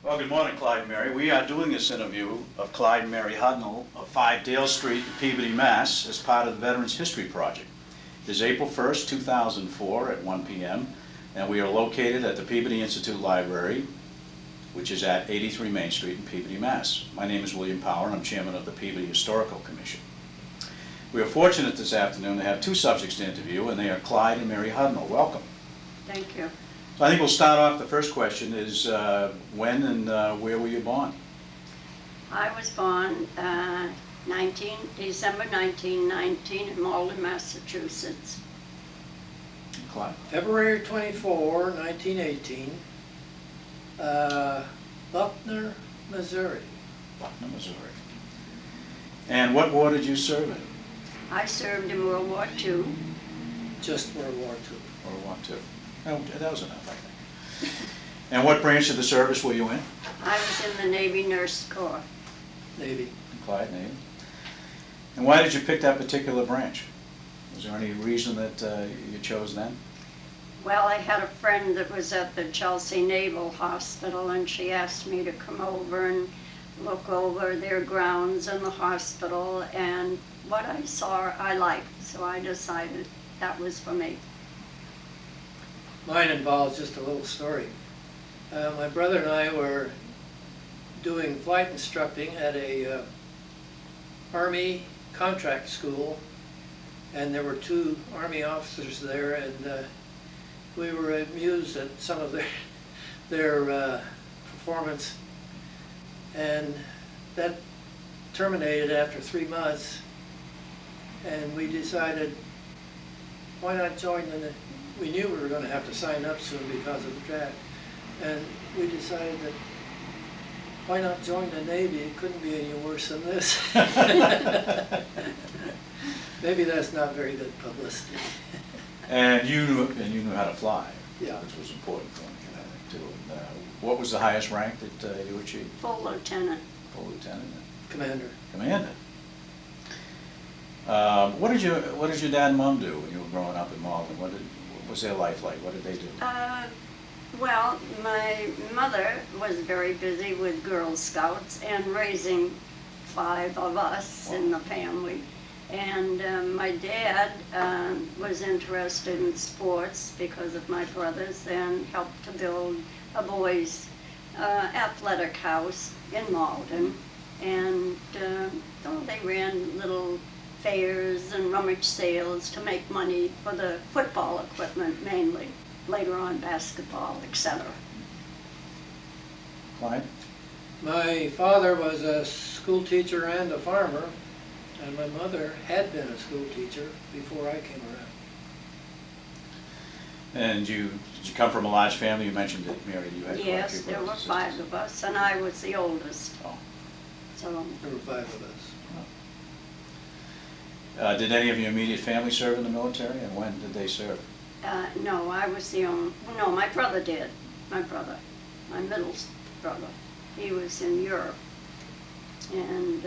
Well, good morning, Clyde and Mary. We are doing this interview of Clyde and Mary Hudnall of 5 Dale Street in Peabody, Mass. as part of the Veterans History Project. It is April 1st, 2004 at 1 p.m. and we are located at the Peabody Institute Library, which is at 83 Main Street in Peabody, Mass. My name is William Power and I'm chairman of the Peabody Historical Commission. We are fortunate this afternoon to have two subjects to interview, and they are Clyde and Mary Hudnall. Welcome. Thank you. So I think we'll start off. The first question is when and where were you born? I was born December 1919 in Malden, Massachusetts. Clyde? February 24, 1918, Buckner, Missouri. Buckner, Missouri. And what war did you serve in? I served in World War II. Just World War II. World War II. Oh, that was enough, I think. And what branch of the service were you in? I was in the Navy Nurse Corps. Navy. Clyde, Navy. And why did you pick that particular branch? Was there any reason that you chose then? Well, I had a friend that was at the Chelsea Naval Hospital, and she asked me to come over and look over their grounds and the hospital, and what I saw I liked, so I decided that was for me. Mine involves just a little story. My brother and I were doing flight instructing at a Army contract school, and there were two Army officers there, and we were amused at some of their performance, and that terminated after 3 months, and we decided, why not join we knew we were going to have to sign up soon because of the draft, and we decided that why not join the Navy? It couldn't be any worse than this. Maybe that's not very good publicity. And you knew how to fly, Yeah. which was important for me, I think, too. And, what was the highest rank that you achieved? Full lieutenant. Full lieutenant. Commander. Commander. What did your dad and mom do when you were growing up in Malden? What was their life like? What did they do? Well, my mother was very busy with Girl Scouts and raising 5 of us in the family. And my dad was interested in sports because of my brothers, and helped to build a boys' athletic house in Malden. And they ran little fairs and rummage sales to make money for the football equipment mainly, later on basketball, etc. Clyde? My father was a school teacher and a farmer, and my mother had been a school teacher before I came around. And did you come from a large family? You mentioned that, Mary, you had Yes, quite a few there were brothers and 5 sisters. of us, and I was the oldest. Oh. So There were 5 of us. Did any of your immediate family serve in the military, and when did they serve? no, I was the only. No, my brother did. My middle brother. He was in Europe, and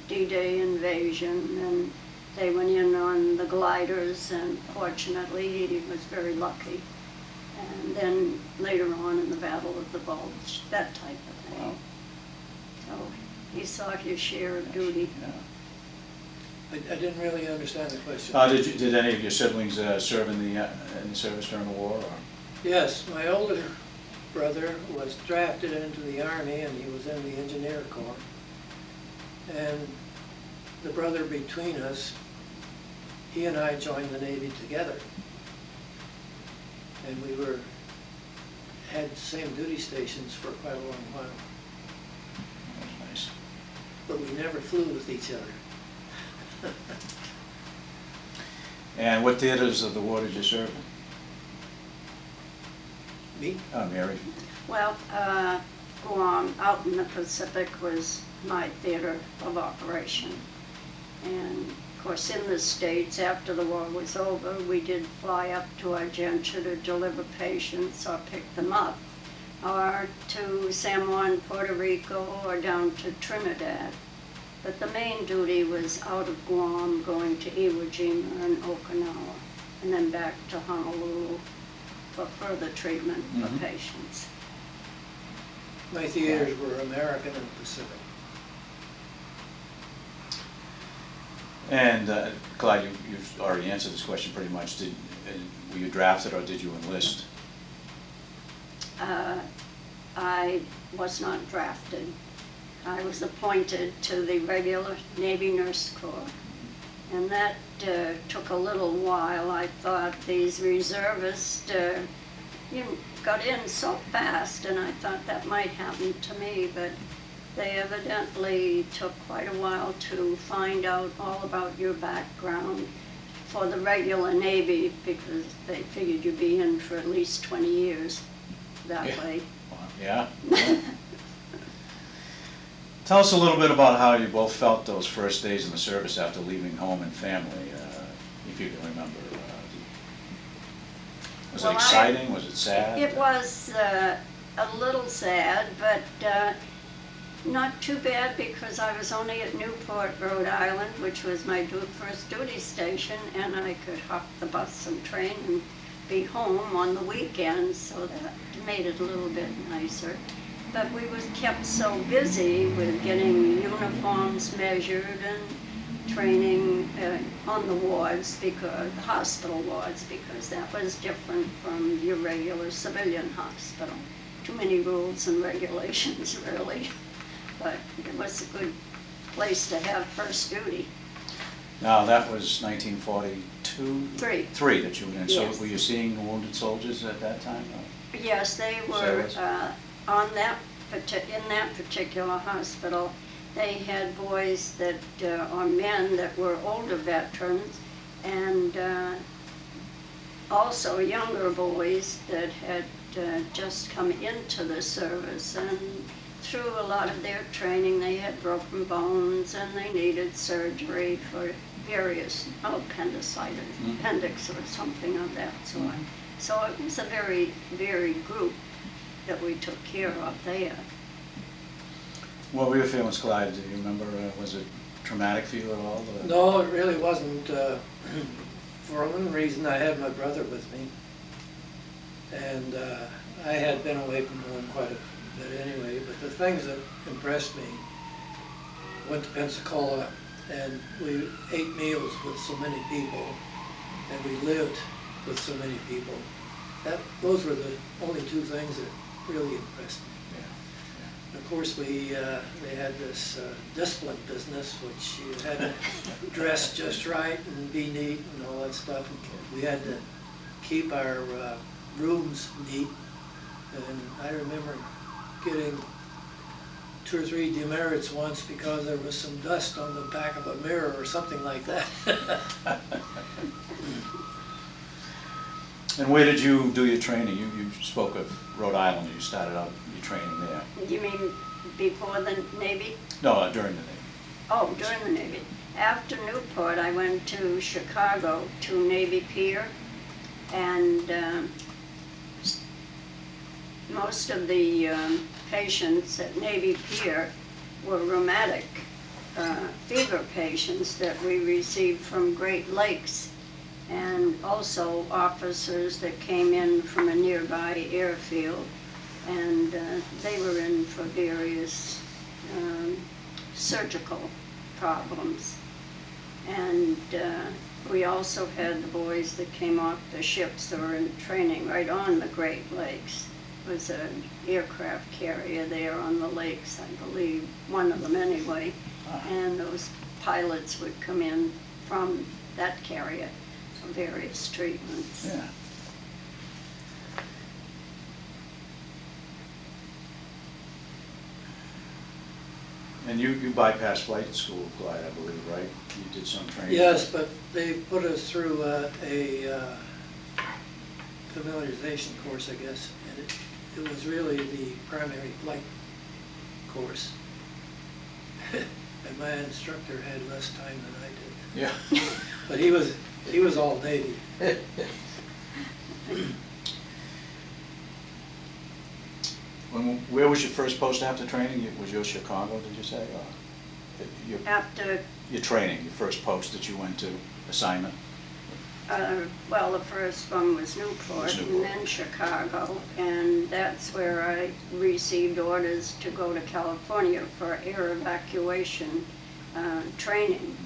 D-Day invasion, and they went in on the gliders, and fortunately he was very lucky. And then later on in the Battle of the Bulge, that type of thing. Wow. So he saw his share of duty. Yeah. I didn't really understand the question. Did any of your siblings serve in the service during the war? Or? Yes, my older brother was drafted into the Army, and he was in the Engineer Corps. And the brother between us, he and I joined the Navy together. And we had the same duty stations for quite a long while. That was nice. But we never flew with each other. And what theaters of the war did you serve in? Me? Mary. Well, Guam, out in the Pacific, was my theater of operation. And of course, in the States, after the war was over, we did fly up to Argentina to deliver patients or pick them up, or to San Juan, Puerto Rico, or down to Trinidad. But the main duty was out of Guam, going to Iwo Jima and Okinawa, and then back to Honolulu for further treatment of patients. My theaters were American and Pacific. And Clyde, you've already answered this question pretty much. Were you drafted or did you enlist? I was not drafted. I was appointed to the regular Navy Nurse Corps, and that took a little while. I thought these reservists got in so fast, and I thought that might happen to me, but they evidently took quite a while to find out all about your background for the regular Navy, because they figured you'd be in for at least 20 years that way. Yeah. Tell us a little bit about how you both felt those first days in the service after leaving home and family, if you can remember. Was it exciting? Was it sad? It was a little sad, but not too bad, because I was only at Newport, Rhode Island, which was my first duty station, and I could hop the bus and train and be home on the weekends, so that made it a little bit nicer. But we was kept so busy with getting uniforms measured and training on the wards, because the hospital wards, because that was different from your regular civilian hospital. Too many rules and regulations, really. But it was a good place to have first duty. Now, that was 1942? Three that you were in. Yes. So were you seeing wounded soldiers at that time? Yes, they were on that in that particular hospital. They had boys that or men that were older veterans, and also younger boys that had just come into the service, and through a lot of their training they had broken bones and they needed surgery for various appendix or something of that sort. Mm-hmm. So it was a very varied group that we took care of there. What were your feelings, Clyde? Do you remember, was it traumatic for you at all? No, it really wasn't. For one reason, I had my brother with me, and I had been away from home quite a bit anyway, but the things that impressed me, went to Pensacola, and we ate meals with so many people, and we lived with so many people. Those were the only two things that really impressed me. Of course, they had this discipline business, which you had to dress just right and be neat and all that stuff. We had to keep our rooms neat, and I remember getting 2 or 3 demerits once because there was some dust on the back of a mirror or something like that. And where did you do your training? You spoke of Rhode Island. You started out your training there. You mean before the Navy? No, during the Navy. Oh, during the Navy. After Newport, I went to Chicago to Navy Pier, and most of the patients at Navy Pier were rheumatic fever patients that we received from Great Lakes, and also officers that came in from a nearby airfield, and they were in for various surgical problems. And we also had the boys that came off the ships that were in training right on the Great Lakes. It was an aircraft carrier there on the lakes, I believe, one of them anyway, and those pilots would come in from that carrier for various treatments. Yeah. And you bypassed flight school, Clyde, I believe, right? You did some training. Yes, but they put us through a familiarization course, I guess, and it was really the primary flight course. And my instructor had less time than I did. Yeah. But he was all Navy. Where was your first post after training? Was yours Chicago, did you say? After Your training, your first post that you went to, assignment? Well, the first one was Newport and Newport. then Chicago, and that's where I received orders to go to California for air evacuation training.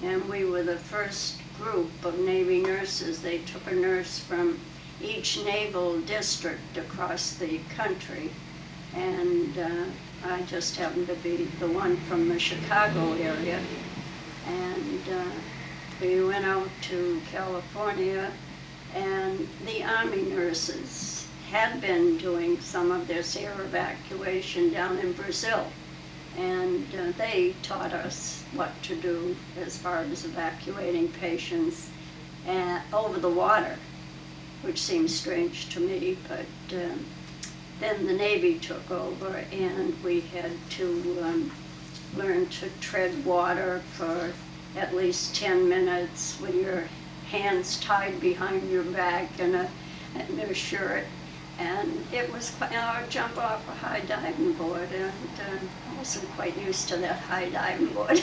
And we were the first group of Navy nurses. They took a nurse from each naval district across the country, and I just happened to be the one from the Chicago area. And we went out to California, and the Army nurses had been doing some of this air evacuation down in Brazil. And they taught us what to do as far as evacuating patients over the water, which seems strange to me, but then the Navy took over, and we had to learn to tread water for at least 10 minutes with your hands tied behind your back and a shirt. And it was jump off a high diving board, and I wasn't quite used to that high diving board.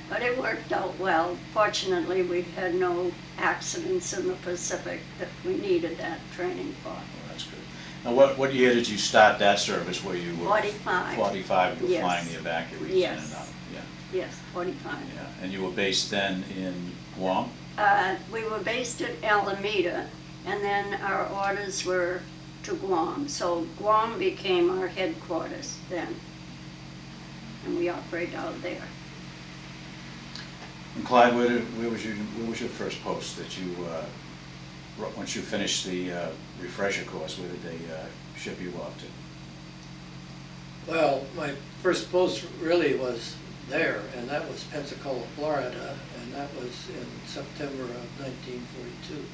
But it worked out well. Fortunately, we've had no accidents in the Pacific that we needed that training for. Well, that's good. Now, what year did you start that service where you were? 45. 45, you were Yes. flying the evacuees in Yes. and out? Yeah. Yes, 45. Yeah, and you were based then in Guam? We were based at Alameda, and then our orders were to Guam. So Guam became our headquarters then, and we operate out there. And Clyde, where was your first post that you, once you finished the refresher course, where did they ship you off to? Well, my first post really was there, and that was Pensacola, Florida, and that was in September of 1942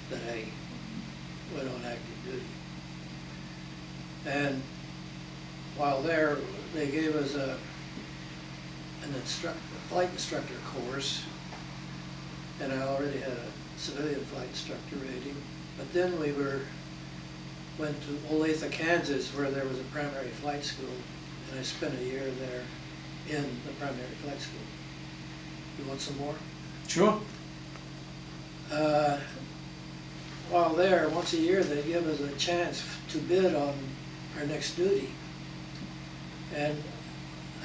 that I went on active duty. And while there, they gave us a flight instructor course, and I already had a civilian flight instructor rating. But then we went to Olathe, Kansas, where there was a primary flight school, and I spent a year there in the primary flight school. You want some more? Sure. While there, once a year, they give us a chance to bid on our next duty. And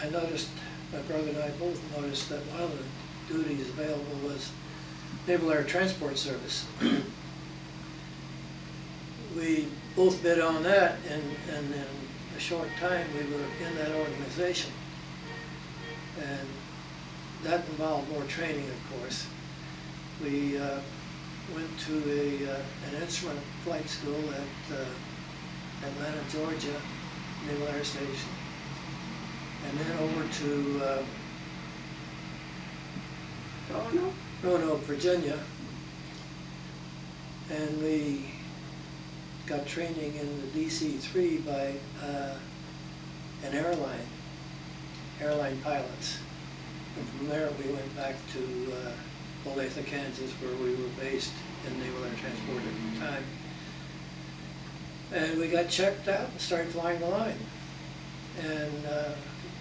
I noticed, my brother and I both noticed that one of the duties available was Naval Air Transport Service. We both bid on that, and in a short time, we were in that organization. And that involved more training, of course. We went to an instrument flight school at Atlanta, Georgia, Naval Air Station, and then over to Roanoke, Virginia, and we got training in the DC-3 by an airline pilots. And from there we went back to Olathe, Kansas, where we were based in Naval Air Transport at the time. And we got checked out and started flying the line. And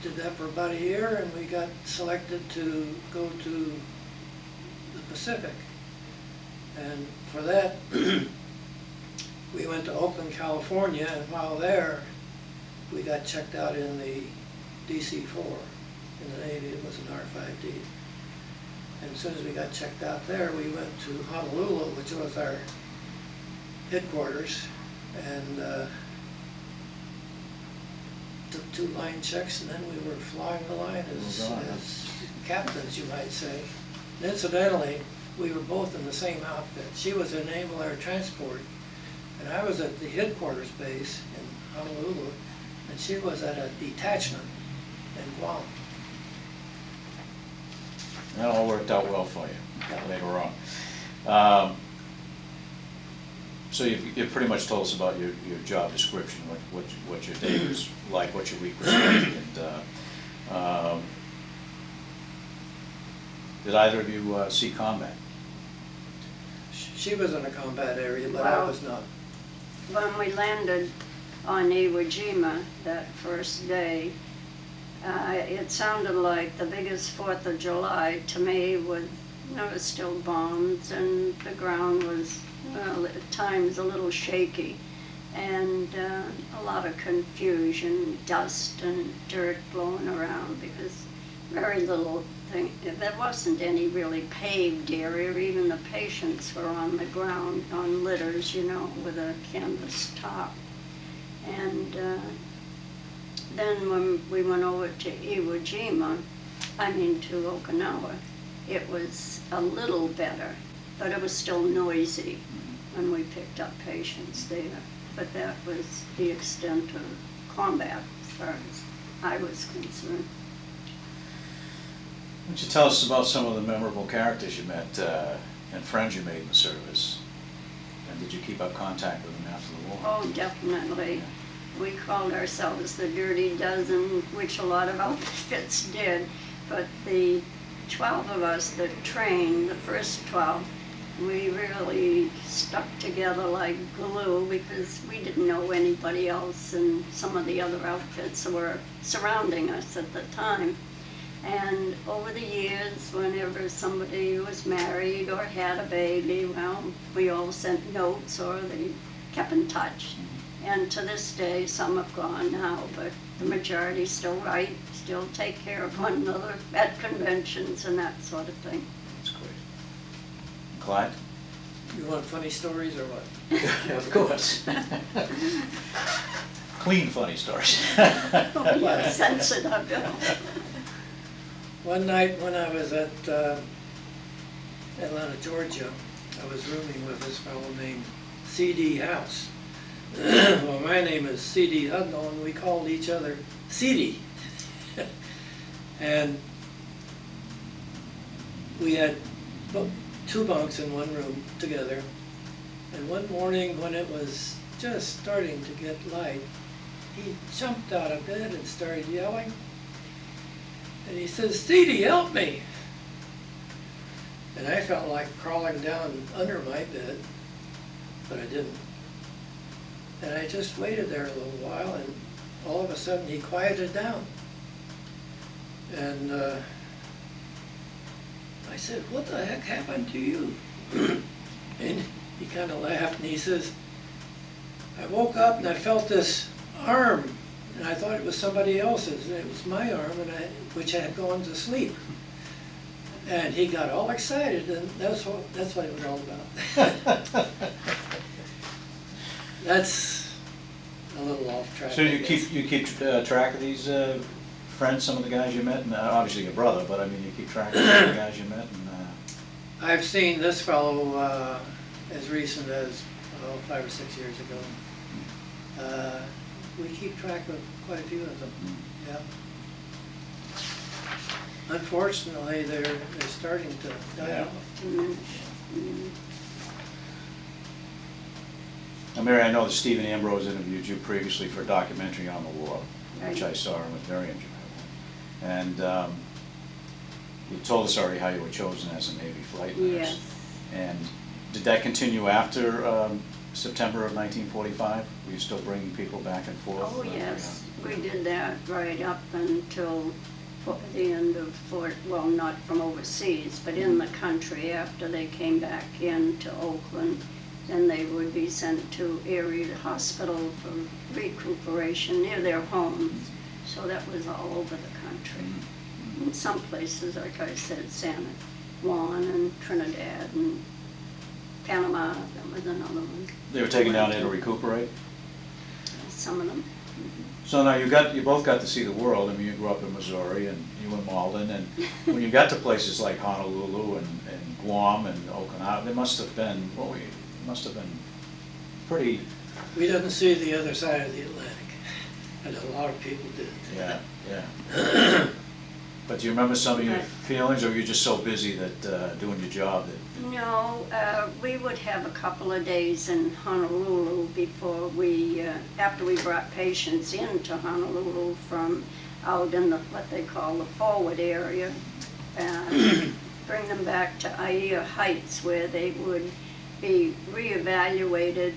did that for about a year, and we got selected to go to the Pacific. And for that, we went to Oakland, California, and while there, we got checked out in the DC-4. In the Navy, it was an R-5D. And as soon as we got checked out there, we went to Honolulu, which was our headquarters, and took 2 line checks, and then we were flying the line as captains, you might say. And incidentally, we were both in the same outfit. She was in Naval Air Transport, and I was at the headquarters base in Honolulu, and she was at a detachment in Guam. That all worked out well for you, later on. So you pretty much told us about your job description, what your day was like, what your week was like, and did either of you see combat? She was in a combat area, but I was not. When we landed on Iwo Jima that first day, it sounded like the biggest 4th of July to me with There was still bombs, and the ground was, well, at times a little shaky, and a lot of confusion, dust and dirt blowing around, because very little thing, there wasn't any really paved area. Even the patients were on the ground, on litters, you know, with a canvas top. And then when we went over to Iwo Jima, to Okinawa, it was a little better, but it was still noisy when we picked up patients there. But that was the extent of combat as far as I was concerned. Why don't you tell us about some of the memorable characters you met and friends you made in the service? And did you keep up contact with them after the war? Oh, definitely. We called ourselves the Dirty Dozen, which a lot of outfits did. But the 12 of us that trained, the first 12, we really stuck together like glue, because we didn't know anybody else, and some of the other outfits were surrounding us at the time. And over the years, whenever somebody was married or had a baby, well, we all sent notes or they kept in touch. And to this day, some have gone now, but the majority still write, still take care of one another at conventions and that sort of thing. That's great. Clyde? You want funny stories or what? Of course. Clean funny stories. Oh, yeah, sensitive, Bill. One night when I was at Atlanta, Georgia, I was rooming with this fellow named C.D. House. Well, my name is C.D. Hudnall, and we called each other C.D. And we had two bunks in one room together. And one morning when it was just starting to get light, he jumped out of bed and started yelling. And he says, "C.D., help me." And I felt like crawling down under my bed, but I didn't. And I just waited there a little while, and all of a sudden he quieted down. And I said, "What the heck happened to you?" And he kind of laughed, and he says, "I woke up and I felt this arm, and I thought it was somebody else's. It was my arm, which had gone to sleep." And he got all excited, and that's what it was all about. That's a little off track. So you keep track of these friends, some of the guys you met, and obviously your brother, but I mean you keep track of some of the guys you met. And, I've seen this fellow as recent as 5 or 6 years ago. We keep track of quite a few of them. Yeah. Unfortunately, they're starting to die off. Now, Mary, I know that Stephen Ambrose interviewed you previously for a documentary on the war, which I Right. saw and was very enjoyable. And you told us already how you were chosen as a Navy flight nurse. Yes. And did that continue after September of 1945? Were you still bringing people back and forth? Oh, yes, we did that right up until the end of well, not from overseas, but in the country. After they came back into Oakland, then they would be sent to area hospital for recuperation near their homes. So that was all over the country. In some places, like I said, San Juan and Trinidad and Panama, that was another one. They were taken down there to recuperate? Some of them. So now you both got to see the world. I mean, you grew up in Missouri and you in Malden, and when you got to places like Honolulu and Guam and Okinawa, there must have been pretty. We didn't see the other side of the Atlantic, and a lot of people did. Yeah, yeah. But do you remember some of your feelings, or were you just so busy that doing your job that? No, we would have a couple of days in Honolulu before after we brought patients into Honolulu from out in what they call the forward area, bring them back to Aiea Heights, where they would be reevaluated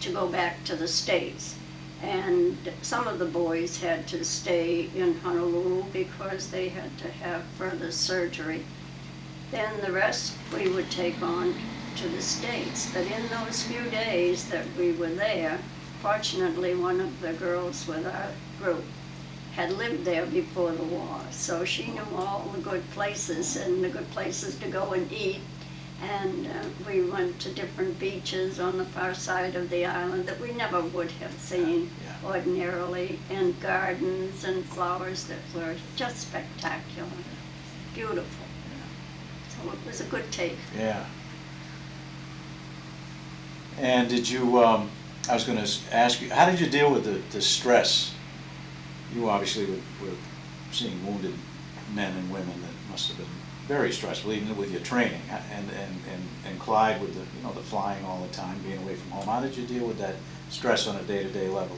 to go back to the States. And some of the boys had to stay in Honolulu because they had to have further surgery. Then the rest we would take on to the States. But in those few days that we were there, fortunately one of the girls with our group had lived there before the war, so she knew all the good places and the good places to go and eat. And we went to different beaches on the far side of the island that we never would have seen ordinarily, and gardens and flowers that were just spectacular, beautiful. So it was a good take. Yeah. And did you, I was going to ask you, how did you deal with the stress? You obviously were seeing wounded men and women. That must have been very stressful, even with your training. And Clyde with the flying all the time, being away from home. How did you deal with that stress on a day-to-day level?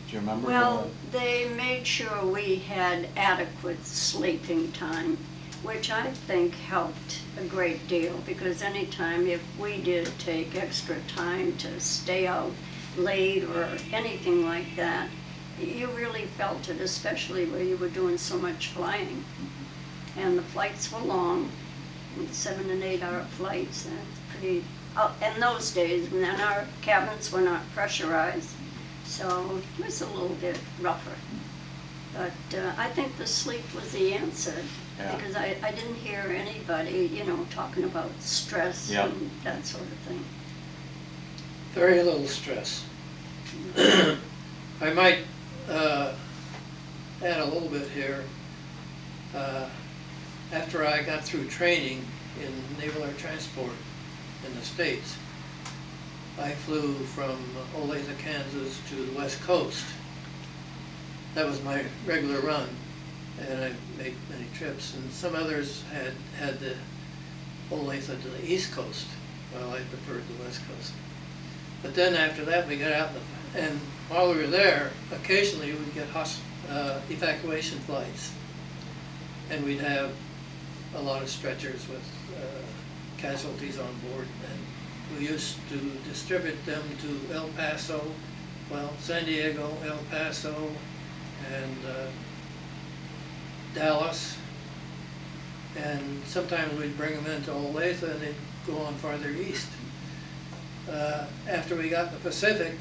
Do you remember? Well, they made sure we had adequate sleeping time, which I think helped a great deal, because anytime if we did take extra time to stay out late or anything like that, you really felt it, especially where you were doing so much flying. And the flights were long, 7 and 8 hour flights. That's pretty, in those days, when our cabins were not pressurized, so it was a little bit rougher. But I think the sleep was the answer, because I didn't hear anybody, talking about stress and that sort of thing. Very little stress. I might add a little bit here. After I got through training in Naval Air Transport in the States, I flew from Olathe, Kansas to the West Coast. That was my regular run, and I made many trips. And some others had the Olathe to the East Coast, while I preferred the West Coast. But then after that, we got out, and while we were there, occasionally we'd get evacuation flights, and we'd have a lot of stretchers with casualties on board, and we used to distribute them to El Paso, San Diego, El Paso, and Dallas, and sometimes we'd bring them into Olathe and they'd go on farther east. After we got in the Pacific,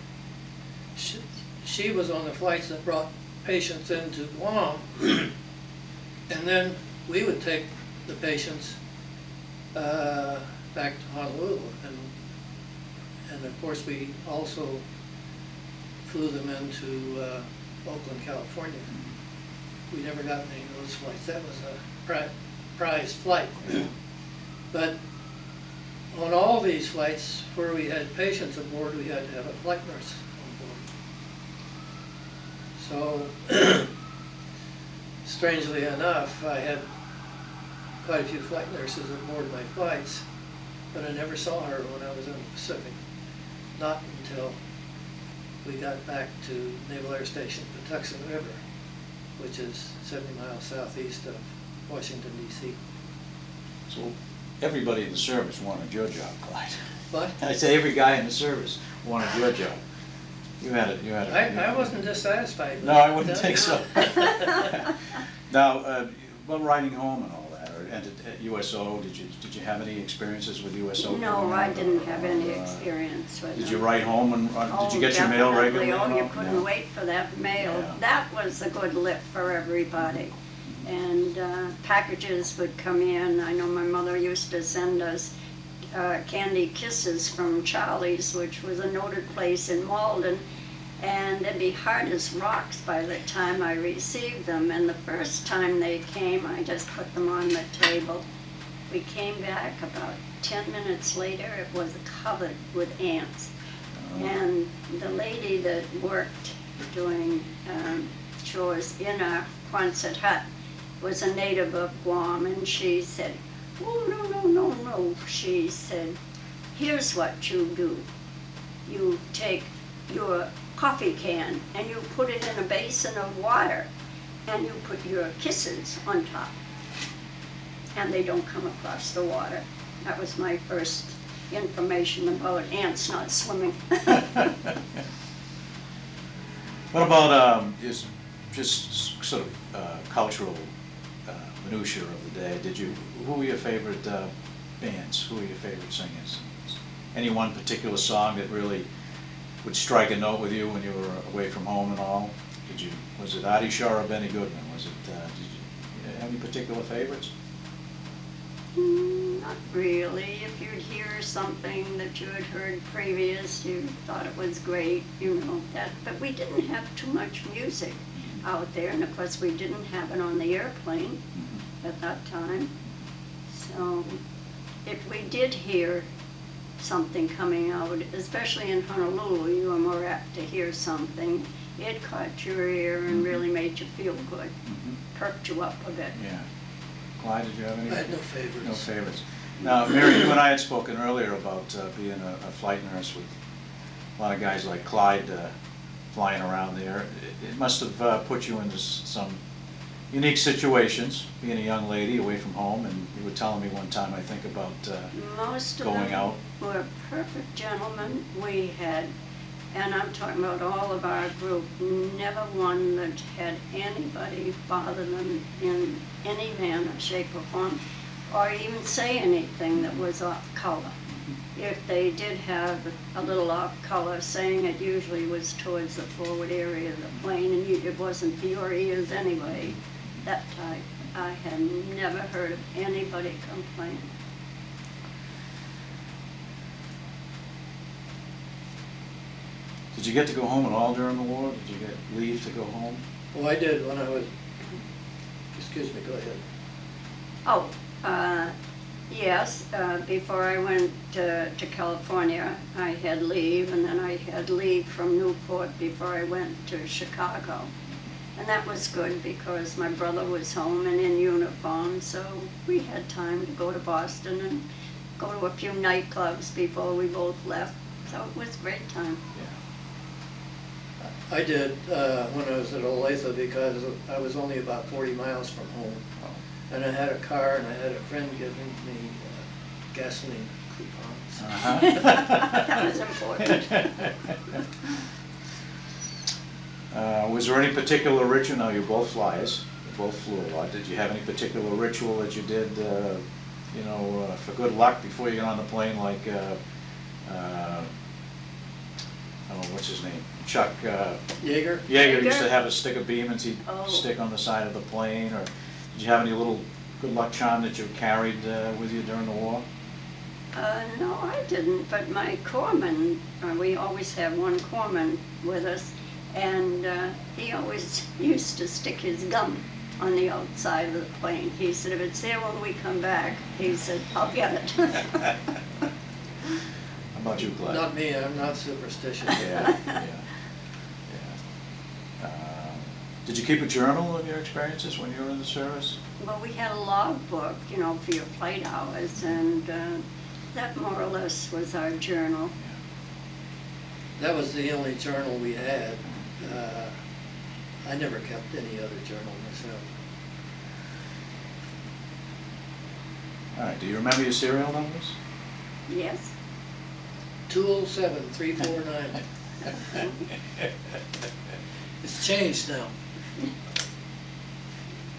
she was on the flights that brought patients into Guam, and then we would take the patients back to Honolulu, and of course we also flew them into Oakland, California. We never got any of those flights. That was a prized flight. But on all these flights where we had patients aboard, we had to have a flight nurse on board. So, strangely enough, I had quite a few flight nurses aboard my flights, but I never saw her when I was in the Pacific. Not until we got back to Naval Air Station, Patuxent River, which is 70 miles southeast of Washington, D.C. So everybody in the service wanted your job, Clyde. What? I say every guy in the service wanted your job. You had it. I wasn't dissatisfied. No, I wouldn't think so. Now, well, riding home and all that, and at USO, did you have any experiences with USO? No, I didn't have any experience with Did them. you write home and did you get your mail Definitely. regularly? Oh, you couldn't wait for that mail. Yeah. That was a good lift for everybody. And packages would come in. I know my mother used to send us candy kisses from Charlie's, which was a noted place in Malden. And they'd be hard as rocks by the time I received them. And the first time they came, I just put them on the table. We came back about 10 minutes later, it was covered with ants. And the lady that worked doing chores in our Quonset hut was a native of Guam, and she said, "Oh, no. She said, "Here's what you do. You take your coffee can and you put it in a basin of water and you put your kisses on top, and they don't come across the water." That was my first information about ants not swimming. What about just sort of cultural minutiae of the day, who were your favorite bands? Who were your favorite singers? Any one particular song that really would strike a note with you when you were away from home and all? Was it Artie Shaw or Benny Goodman? Did you have any particular favorites? Not really. If you'd hear something that you had heard previous, you thought it was great, you know, that. But we didn't have too much music out there, and of course we didn't have it on the airplane at that time. So if we did hear something coming out, especially in Honolulu, you were more apt to hear something. It caught your ear and really made you feel good, perked you up a bit. Yeah. Clyde, did you have any? I had no favorites. No favorites. Now, Mary, you and I had spoken earlier about being a flight nurse with a lot of guys like Clyde flying around there. It must have put you into some unique situations, being a young lady away from home, and you were telling me one time, I think, about Most of going them out. were perfect gentlemen. We had, and I'm talking about all of our group, never one that had anybody bother them in any manner, shape, or form, or even say anything that was off color. If they did have a little off color, saying it usually was towards the forward area of the plane, and it wasn't for your ears anyway. That type. I had never heard of anybody complain. Did you get to go home at all during the war? Did you get leave to go home? Well, I did when I was, excuse me, go ahead. Oh, yes, before I went to California, I had leave, and then I had leave from Newport before I went to Chicago. And that was good because my brother was home and in uniform, so we had time to go to Boston and go to a few nightclubs before we both left. So it was a great time. I did when I was at Olathe because I was only about 40 miles from home. And I had a car and I had a friend giving me gasoline coupons. That was important. Was there any particular ritual? Now, you're both flyers. You both flew a lot. Did you have any particular ritual that you did, for good luck before you got on the plane, like, I don't know, what's his name? Chuck Yeager? Yeager used Yeager? to have a stick of Beemans he'd Oh. stick on the side of the plane, or did you have any little good luck charm that you carried with you during the war? No, I didn't, but my corpsman, we always have one corpsman with us, and he always used to stick his gum on the outside of the plane. He said, if it's there when we come back, he said, I'll get it. How about you, Clyde? Not me, I'm not superstitious. Yeah. Did you keep a journal of your experiences when you were in the service? Well, we had a log book, for your flight hours, and that more or less was our journal. That was the only journal we had. I never kept any other journal myself. All right, do you remember your serial numbers? Yes. 207-349. It's changed now.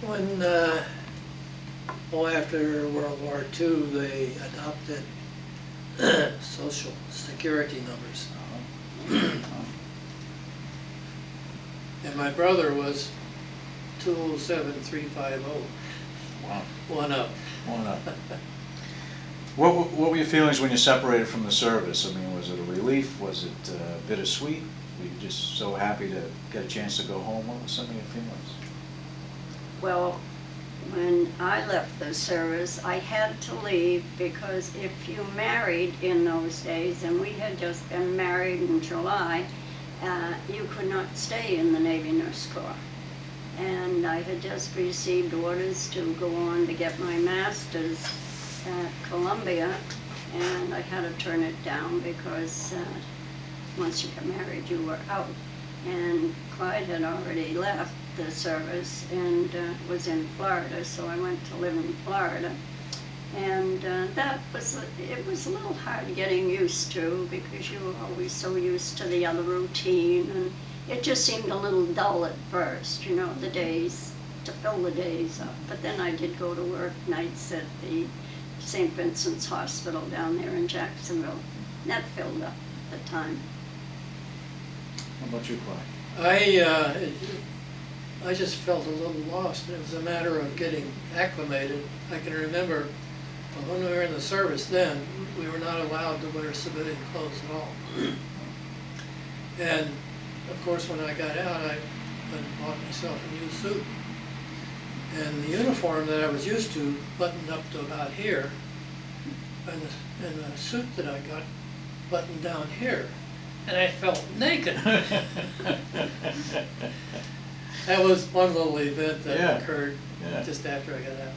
When, after World War II, they adopted Social Security numbers. And my brother was 207-350. Wow. One up. One up. What were your feelings when you separated from the service? I mean, was it a relief? Was it bittersweet? Were you just so happy to get a chance to go home? What were some of your feelings? Well, when I left the service, I had to leave because if you married in those days, and we had just been married in July, you could not stay in the Navy Nurse Corps. And I had just received orders to go on to get my master's at Columbia, and I had to turn it down because once you got married, you were out. And Clyde had already left the service and was in Florida, so I went to live in Florida. And it was a little hard getting used to because you were always so used to the other routine, and it just seemed a little dull at first, the days to fill the days up. But then I did go to work nights at the St. Vincent's Hospital down there in Jacksonville. That filled up the time. How about you, Clyde? I just felt a little lost. It was a matter of getting acclimated. I can remember when we were in the service then, we were not allowed to wear civilian clothes at all. And of course, when I got out, I went and bought myself a new suit. And the uniform that I was used to buttoned up to about here, and the suit that I got buttoned down here, and I felt naked. That was one little event that Yeah. occurred Yeah. just after I got out.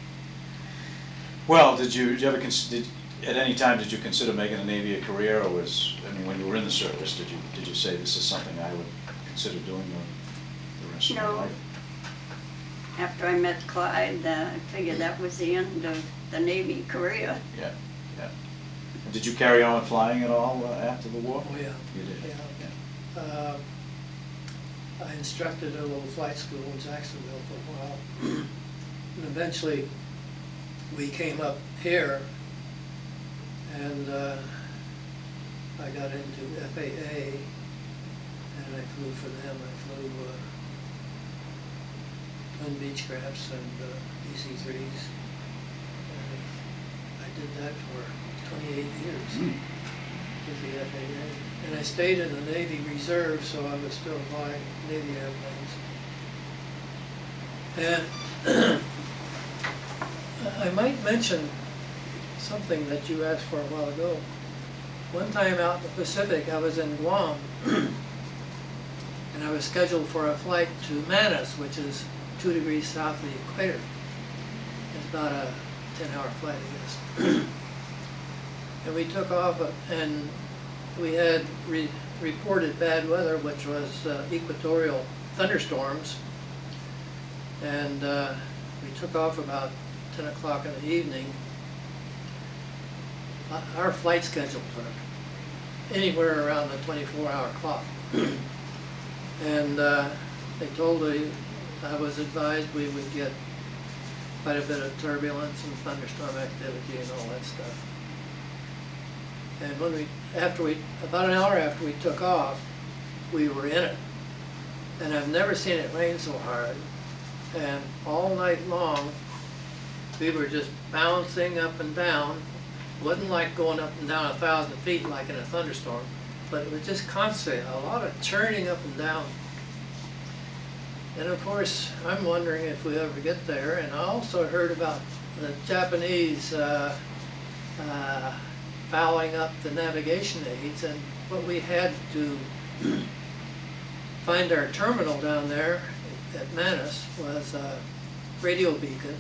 Well, did you ever, at any time, did you consider making the Navy a career, or when you were in the service, did you say this is something I would consider doing the rest of my No. life? After I met Clyde, I figured that was the end of the Navy career. Yeah, yeah. And did you carry on flying at all after the war? Oh, yeah. You did? Yeah. I instructed at a little flight school in Jacksonville for a while. And eventually, we came up here, and I got into FAA, and I flew for them. I flew Twin Beechcrafts and DC-3s. And I did that for 28 years with the FAA. And I stayed in the Navy Reserve, so I was still flying Navy airplanes. And I might mention something that you asked for a while ago. One time out in the Pacific, I was in Guam, and I was scheduled for a flight to Manus, which is 2 degrees south of the equator. It's about a 10-hour flight, I guess. And we took off, and we had reported bad weather, which was equatorial thunderstorms. And we took off about 10 o'clock in the evening. Our flight schedules were anywhere around the 24-hour clock. And they told me, I was advised we would get quite a bit of turbulence and thunderstorm activity and all that stuff. And about an hour after we took off, we were in it. And I've never seen it rain so hard. And all night long, we were just bouncing up and down. It wasn't like going up and down 1,000 feet like in a thunderstorm, but it was just constant, a lot of churning up and down. And of course, I'm wondering if we ever get there. And I also heard about the Japanese fouling up the navigation aids, and what we had to find our terminal down there at Manus was a radio beacon,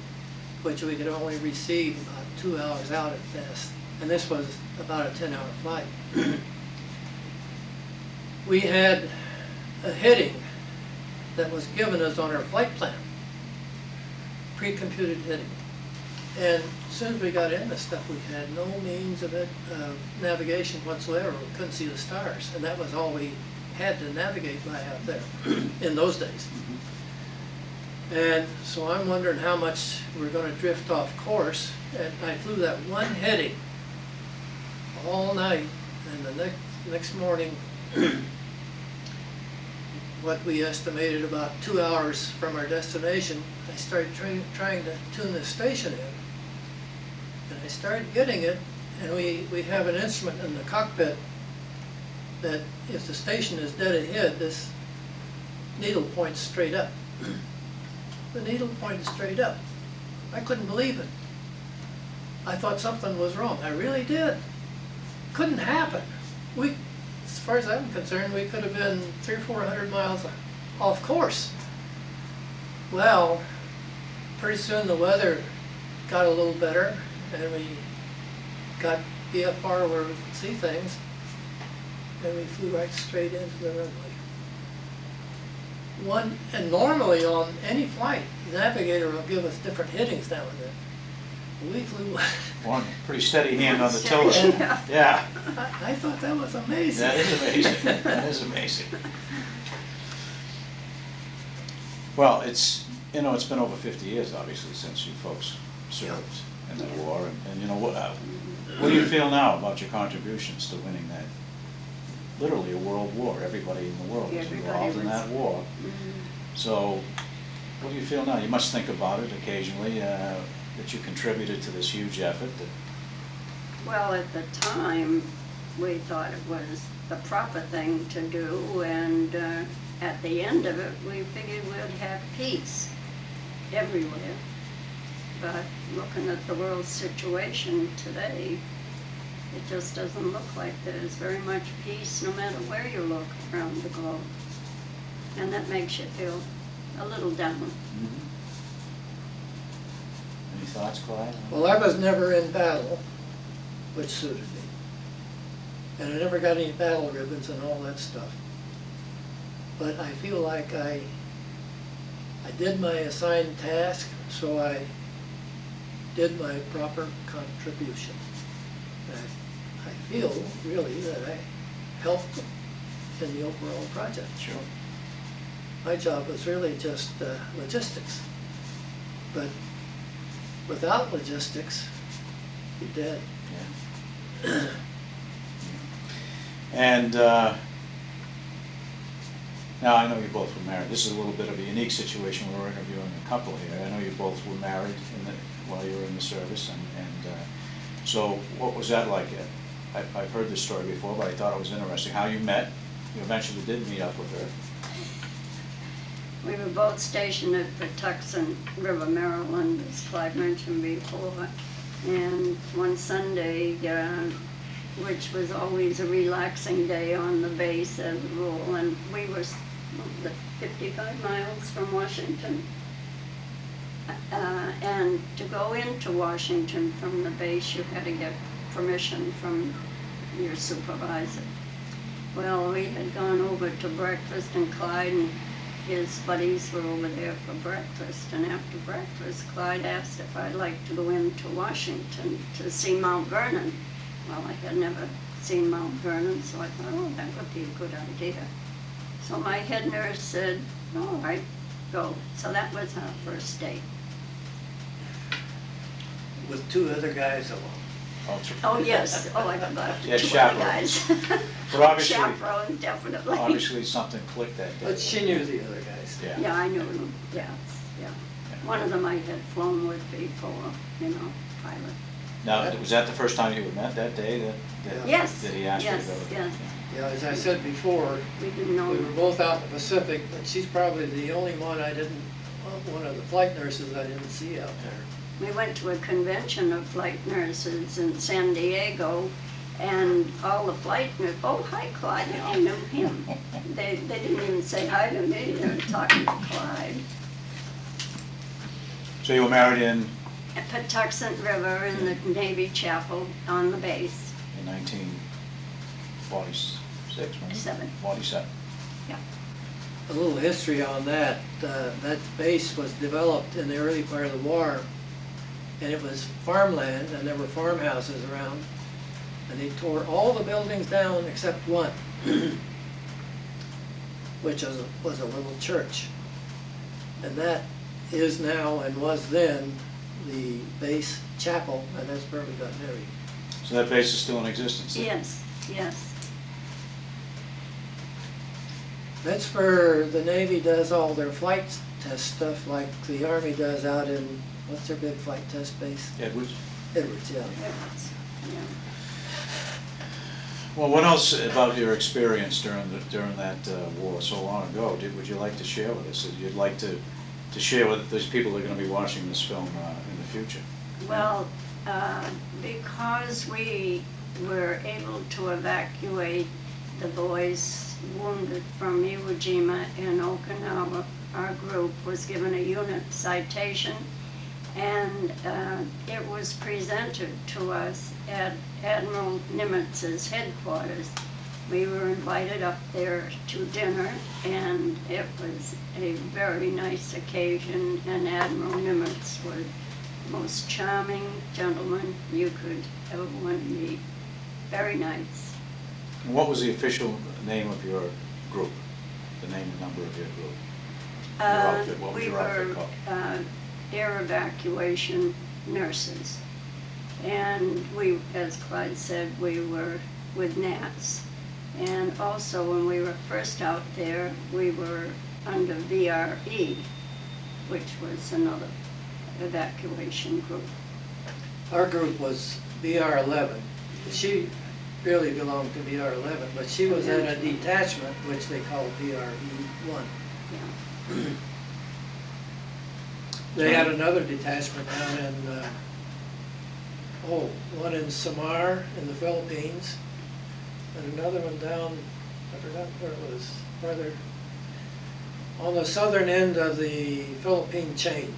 which we could only receive about 2 hours out at best. And this was about a 10-hour flight. We had a heading that was given us on our flight plan, pre-computed heading. And as soon as we got in the stuff, we had no means of navigation whatsoever. We couldn't see the stars, and that was all we had to navigate by out there in those days. And so I'm wondering how much we're going to drift off course. And I flew that one heading all night, and the next morning, what we estimated about 2 hours from our destination, I started trying to tune the station in. And I started getting it, and we have an instrument in the cockpit that if the station is dead ahead, this needle points straight up. The needle pointed straight up. I couldn't believe it. I thought something was wrong. I really did. Couldn't happen. As far as I'm concerned, we could have been 300 or 400 miles off course. Well, pretty soon the weather got a little better, and we got VFR where we could see things, and we flew right straight into the runway. And normally on any flight, the navigator will give us different headings now and then. We flew. One pretty steady hand on the tiller. Yeah. I thought that was amazing. That is amazing. That is amazing. Well, You know, it's been over 50 years, obviously, since you folks served in the war, and you know, what do you feel now about your contributions to winning that, literally a world war? Everybody in the world was involved in that war. So, what do you feel now? You must think about it occasionally, that you contributed to this huge effort. Well, at the time, we thought it was the proper thing to do, and at the end of it, we figured we'd have peace everywhere. But looking at the world situation today, it just doesn't look like there's very much peace no matter where you look around the globe. And that makes you feel a little down. Any thoughts, Clyde? Well, I was never in battle, which suited me. And I never got any battle ribbons and all that stuff. But I feel like I did my assigned task, so I did my proper contribution. And I feel really that I helped in the overall project. Sure. My job was really just logistics. But without logistics, you're dead. Yeah. And now I know you both were married. This is a little bit of a unique situation. We're interviewing a couple here. I know you both were married while you were in the service, and so what was that like? I've heard this story before, but I thought it was interesting how you met. You eventually did meet up with her. We were both stationed at Patuxent River, Maryland, as Clyde mentioned before. And one Sunday, which was always a relaxing day on the base as a rule, and we were 55 miles from Washington. And to go into Washington from the base, you had to get permission from your supervisor. Well, we had gone over to breakfast, and Clyde and his buddies were over there for breakfast, and after breakfast, Clyde asked if I'd like to go into Washington to see Mount Vernon. Well, I had never seen Mount Vernon, so I thought, oh, that would be a good idea. So my head nurse said, all right, go. So that was our first date. With two other guys along. Oh, yes. Oh, I forgot Yeah, the two other chaperones. guys. But obviously, Chaperone, definitely. obviously something clicked that day. But she knew the other guys. Yeah. Yeah, I knew them, yeah. One of them I had flown with before, pilot. Yeah. Now, was that the first time you had met that day? That Yes, That he asked you to yes, go? yes. Yeah, as I said before, We didn't know. we were both out in the Pacific, but she's probably the only one one of the flight nurses I didn't see out there. We went to a convention of flight nurses in San Diego, and all the flight nurses, oh, hi, Clyde, I knew him. They didn't even say hi to me, they were talking to Clyde. So you were married in At Patuxent River in the Navy Chapel on the base. 1946, maybe? 47. 47. A little history on that. That base was developed in the early part of the war, and it was farmland, and there were farmhouses around. And they tore all the buildings down except one, which was a little church. And that is now, and was then, the base chapel, and that's where we got married. So that base is still in existence? then? Yes, yes. That's where the Navy does all their flight test stuff, like the Army does out in, what's their big flight test base? Edwards? Edwards, yeah. Edwards, yeah. Well, what else about your experience during that war so long ago would you like to share with us? That you'd like to share with those people that are going to be watching this film in the future? Well, because we were able to evacuate the boys wounded from Iwo Jima and Okinawa, our group was given a unit citation, and it was presented to us at Admiral Nimitz's headquarters. We were invited up there to dinner, and it was a very nice occasion, and Admiral Nimitz was the most charming gentleman you could ever want to meet. Very nice. And what was the official name of your group? The name and number of your group? outfit? What was We your outfit were called? air evacuation nurses. And we, as Clyde said, we were with NATS. And also, when we were first out there, we were under VRE, which was another evacuation group. Our group was BR-11. She really belonged to BR-11, but she was at a detachment, which they called BRE-1. Yeah. They had another detachment down in, one in Samar in the Philippines, and another one down, I forgot where it was, farther, on the southern end of the Philippine chain.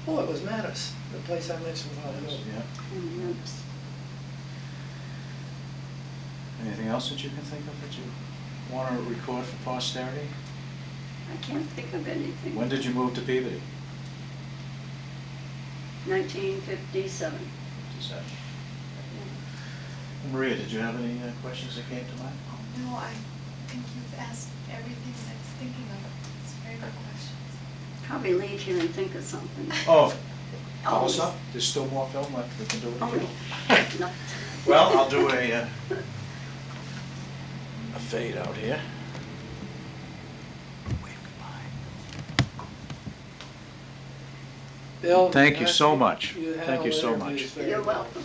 Oh, it was Mattis, the place I mentioned a while ago. Yeah. And that's- Anything else that you can think of that you want to record for posterity? I can't think of anything. When did you move to Peabody? 1957. Maria, did you have any questions that came to mind? No, I think you've asked everything that I was thinking of. It's very good questions. Probably leave here and think of something. Oh, call us Oh. up. There's still more film left. We can do it Oh, again. no. Well, I'll do a fade out here. Wave goodbye. Bill, Thank you so much. you Thank handle you so much. interviews very You're well. welcome.